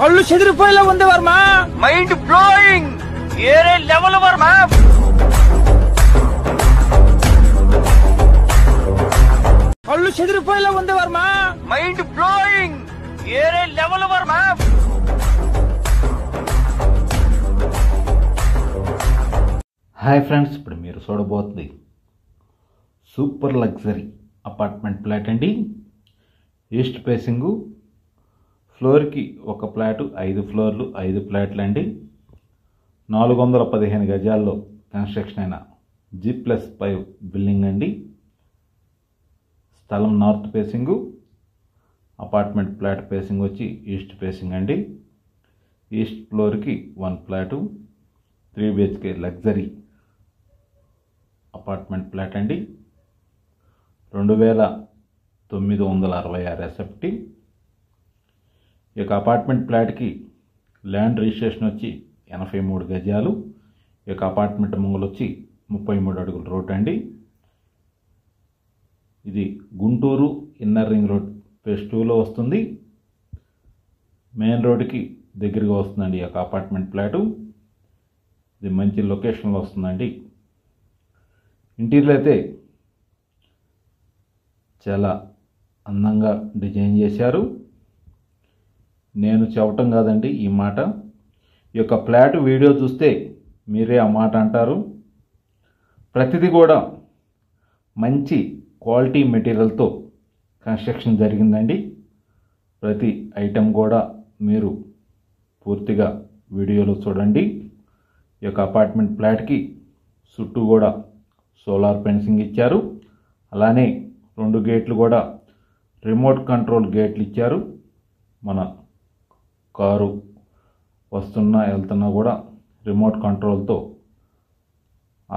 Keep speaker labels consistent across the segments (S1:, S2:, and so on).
S1: కళ్ళు చెదిరిపోయేలా ఉంది వర్మ. మైండ్ బ్లోయింగ్, వేరే లెవెల్ వర్మ. కళ్ళు చెదిరిపోయేలా ఉంది వర్మ. మైండ్ బ్లోయింగ్, వేరే లెవెల్ వర్మ.
S2: హాయ్ ఫ్రెండ్స్, ఇప్పుడు మీరు చూడబోతుంది సూపర్ లగ్జరీ అపార్ట్మెంట్ ఫ్లాట్ అండి. ఈస్ట్ ఫేసింగు, ఫ్లోర్కి ఒక ఫ్లాటు, 5 ఫ్లోర్లు 5 ఫ్లాట్లు అండి. 415 గజాల్లో కన్స్ట్రక్షన్ అయిన G+5 బిల్డింగ్ అండి. స్థలం north facing, apartment flat facing వచ్చి ఈస్ట్ ఫేసింగ్ అండి. ఈస్ట్ ఫ్లోర్కి 1 flat, 3 BHK luxury apartment flat అండి. 2966 SFT. ఈ యొక్క అపార్ట్మెంట్ ఫ్లాట్కి ల్యాండ్ రిజిస్ట్రేషన్ వచ్చి 83 గజాలు. ఈ యొక్క అపార్ట్మెంట్ ముంగలు వచ్చి 33 అడుగుల రోడ్ అండి. ఇది Guntur inner ring road phase 2లో వస్తుంది. మెయిన్ రోడ్డుకి దగ్గరగా వస్తుందండి ఈ యొక్క అపార్ట్మెంట్ ఫ్లాటు. ఇది మంచి లొకేషన్లో వస్తుందండి. ఇంటీరియర్ అయితే చాలా అందంగా డిజైన్ చేశారు. నేను చెప్పటం కాదండి ఈ మాట, ఈ యొక్క ఫ్లాట్ వీడియో చూస్తే మీరే ఆ మాట అంటారు. ప్రతిదీ కూడా మంచి క్వాలిటీ మెటీరియల్తో కన్స్ట్రక్షన్ జరిగిందండి. ప్రతి ఐటెం కూడా మీరు పూర్తిగా వీడియోలో చూడండి. ఈ యొక్క అపార్ట్మెంట్ ఫ్లాట్కి చుట్టూ కూడా సోలార్ ఫెన్సింగ్ ఇచ్చారు. అలానే 2 గేట్లు కూడా రిమోట్ కంట్రోల్ గేట్లు ఇచ్చారు. మన కారు వస్తున్నా వెళ్తున్నా కూడా రిమోట్ కంట్రోల్తో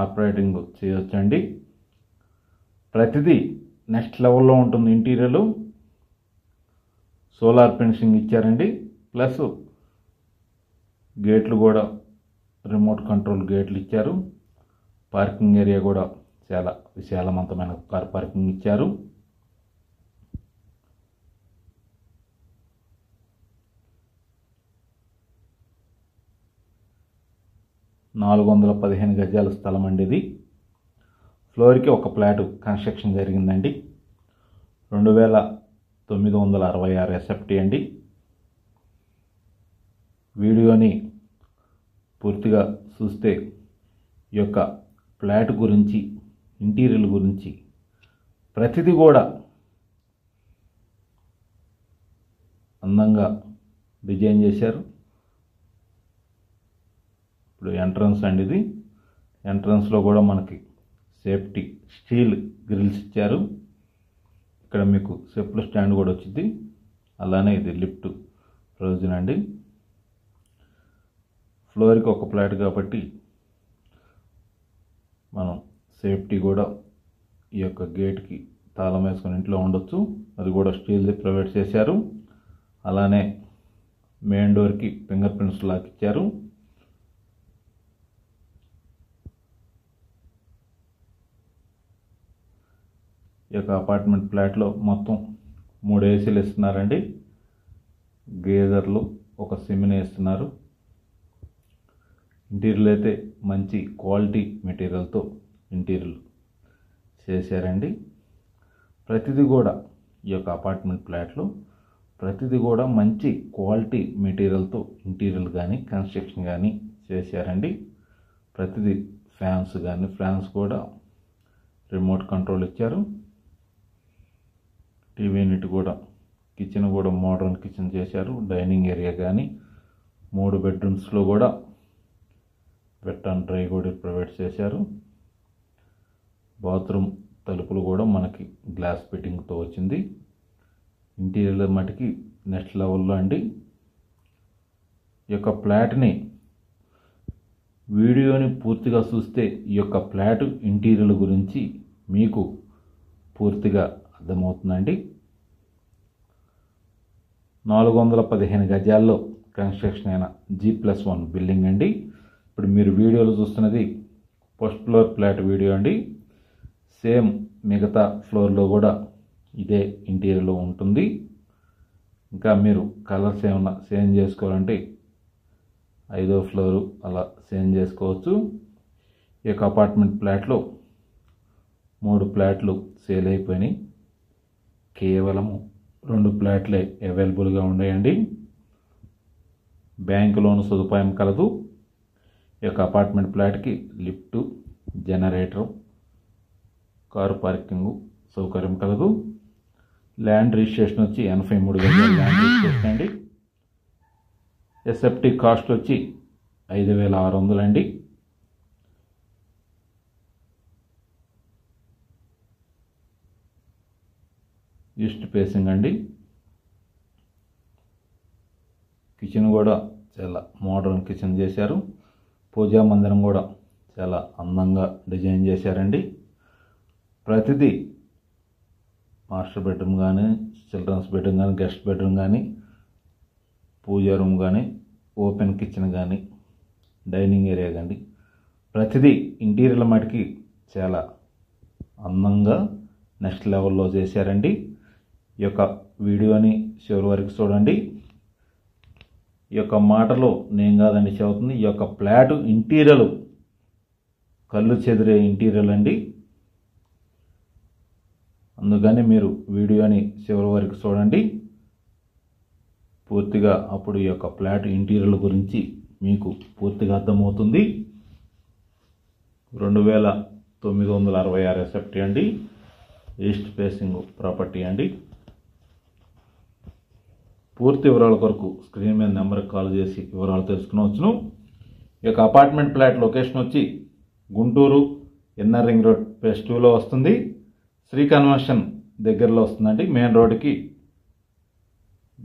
S2: ఆపరేటింగ్ చేయొచ్చండి. ప్రతిదీ నెక్స్ట్ లెవెల్లో ఉంటుంది. ఇంటీరియర్లు సోలార్ ఫెన్సింగ్ ఇచ్చారండి. ప్లస్ గేట్లు కూడా రిమోట్ కంట్రోల్ గేట్లు ఇచ్చారు. పార్కింగ్ ఏరియా కూడా చాలా విశాలవంతమైన కార్ పార్కింగ్ ఇచ్చారు. (415 గజాల స్థలం అండి ఇది. ఫ్లోర్కి ఒక ఫ్లాట్ కన్స్ట్రక్షన్ జరిగిందండి. 2966 SFT అండి. వీడియోని పూర్తిగా చూస్తే ఈ యొక్క ఫ్లాట్ గురించి, ఇంటీరియర్ గురించి ప్రతిదీ కూడా అందంగా డిజైన్ చేశారు. ఇప్పుడు ఎంట్రన్స్ అండి ఇది. ఎంట్రన్స్లో కూడా మనకి సేఫ్టీ స్టీల్ గ్రిల్స్ ఇచ్చారు. ఇక్కడ మీకు స్టెప్ల స్టాండ్ కూడా వచ్చింది. అలానే ఇది లిఫ్ట్ ప్రొవిజన్ అండి. ఫ్లోర్కి ఒక ఫ్లాట్ కాబట్టి మనం సేఫ్టీ కూడా ఈ యొక్క గేట్కి తాళం వేసుకొని ఇంట్లో ఉండొచ్చు. అది కూడా స్టీల్ది ప్రొవైడ్ చేశారు. అలానే మెయిన్ డోర్కి ఫింగర్ ప్రింట్స్ లాక్ ఇచ్చారు. ఈ యొక్క అపార్ట్మెంట్ ఫ్లాట్లో మొత్తం 3 ఏసీలు ఇస్తున్నారండి. గేజర్లు, ఒక సిమిని ఇస్తున్నారు. ఇంటీరియర్ అయితే మంచి క్వాలిటీ మెటీరియల్తో ఇంటీరియర్ చేశారండి. ప్రతిదీ కూడా ఈ యొక్క అపార్ట్మెంట్ ఫ్లాట్లో ప్రతిదీ కూడా మంచి క్వాలిటీ మెటీరియల్తో ఇంటీరియర్ కానీ కన్స్ట్రక్షన్ కానీ చేశారండి. ప్రతిదీ ఫ్యాన్స్ కూడా రిమోట్ కంట్రోల్ ఇచ్చారు. టీవీ యూనిట్ కూడా, కిచెన్ కూడా మోడర్న్ కిచెన్ చేశారు. డైనింగ్ ఏరియా కానీ 3 బెడ్రూమ్స్లో కూడా వెట్ అండ్ డ్రై కూడా ప్రొవైడ్ చేశారు. బాత్రూమ్ తలుపులు కూడా మనకి గ్లాస్ ఫిట్టింగ్తో వచ్చింది. ఇంటీరియర్ మటుకి నెక్స్ట్ లెవెల్లో అండి. ఈ యొక్క ఫ్లాట్ని వీడియోని పూర్తిగా చూస్తే ఈ యొక్క ఫ్లాట్ ఇంటీరియర్ గురించి మీకు పూర్తిగా అర్థమవుతుందండి. 415 గజాల్లో కన్స్ట్రక్షన్ అయిన G+1 బిల్డింగ్ అండి. ఇప్పుడు మీరు వీడియోలో చూస్తున్నది ఫస్ట్ ఫ్లోర్ ఫ్లాట్ వీడియో అండి. సేమ్ మిగతా ఫ్లోర్లో కూడా ఇదే ఇంటీరియర్లో ఉంటుంది. ఇంకా మీరు కలర్స్ ఏమన్నా చేంజ్ చేసుకోవాలంటే 5వ ఫ్లోరు అలా చేంజ్ చేసుకోవచ్చు. ఈ యొక్క అపార్ట్మెంట్ ఫ్లాట్లో 3 ఫ్లాట్లు సేల్ అయిపోయినాయి. కేవలం 2 ఫ్లాట్లే అవైలబుల్గా ఉన్నాయండి. బ్యాంకు లోన్ సదుపాయం కలదు. ఈ యొక్క అపార్ట్మెంట్ ఫ్లాట్కి లిఫ్ట్, జనరేటర్, కారు పార్కింగ్ సౌకర్యం కలదు. ల్యాండ్ రిజిస్ట్రేషన్ వచ్చి 83 గజాల ల్యాండ్ రిజిస్ట్రేషన్ అండి. ఎస్ఎఫ్టీ కాస్ట్ వచ్చి 5,600 అండి. ఈస్ట్ ఫేసింగ్ అండి. కిచెన్ కూడా చాలా మోడర్న్ కిచెన్ చేశారు. పూజా మందిరం కూడా చాలా అందంగా డిజైన్ చేశారండి. ప్రతిదీ మాస్టర్ బెడ్రూమ్ కానీ, చిల్డ్రన్స్ బెడ్రూమ్ కానీ, గెస్ట్ బెడ్రూమ్ కానీ, పూజా రూమ్ కానీ, ఓపెన్ కిచెన్ కానీ, డైనింగ్ ఏరియా కానీ, ప్రతిదీ ఇంటీరియర్ మటుకి చాలా అందంగా నెక్స్ట్ లెవెల్లో చేశారండి. ఈ యొక్క వీడియోని చివరి వరకు చూడండి. ఈ యొక్క మాటలో నేను కాదండి చెబుతుంది. ఈ యొక్క ఫ్లాట్ ఇంటీరియర్ కళ్ళు చెదిరే ఇంటీరియర్ అండి. అందుకని మీరు వీడియోని చివరి వరకు చూడండి పూర్తిగా. అప్పుడు ఈ యొక్క ఫ్లాట్ ఇంటీరియర్ గురించి మీకు పూర్తిగా అర్థమవుతుంది. 2,966 ఎస్ఎఫ్టీ అండి. ఈస్ట్ ఫేసింగ్ ప్రాపర్టీ అండి. పూర్తి వివరాల కొరకు స్క్రీన్ మీద నెంబర్కి కాల్ చేసి వివరాలు తెలుసుకునవచ్చును. ఈ యొక్క అపార్ట్మెంట్ ఫ్లాట్ లొకేషన్ వచ్చి Guntur inner ring road phase 2లో వస్తుంది. శ్రీ కన్వెన్షన్ దగ్గరలో వస్తుందండి. మెయిన్ రోడ్డుకి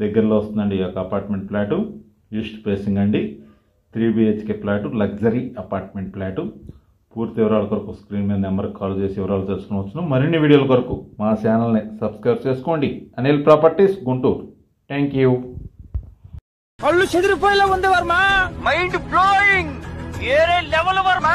S2: దగ్గరలో వస్తుందండి ఈ యొక్క అపార్ట్మెంట్ ఫ్లాటు. ఈస్ట్ ఫేసింగ్ అండి. 3 BHK flat, luxury apartment flat. పూర్తి వివరాల కొరకు స్క్రీన్ మీద నెంబర్కి కాల్ చేసి వివరాలు తెలుసుకోవచ్చును. మరిన్ని వీడియోల కొరకు మా ఛానల్ని సబ్స్క్రైబ్ చేసుకోండి. Anil properties, Guntur. Thank you.
S1: కళ్ళు చెదిరిపోయేలా ఉంది వర్మ. Mind blowing. వేరే లెవెల్ వర్మ.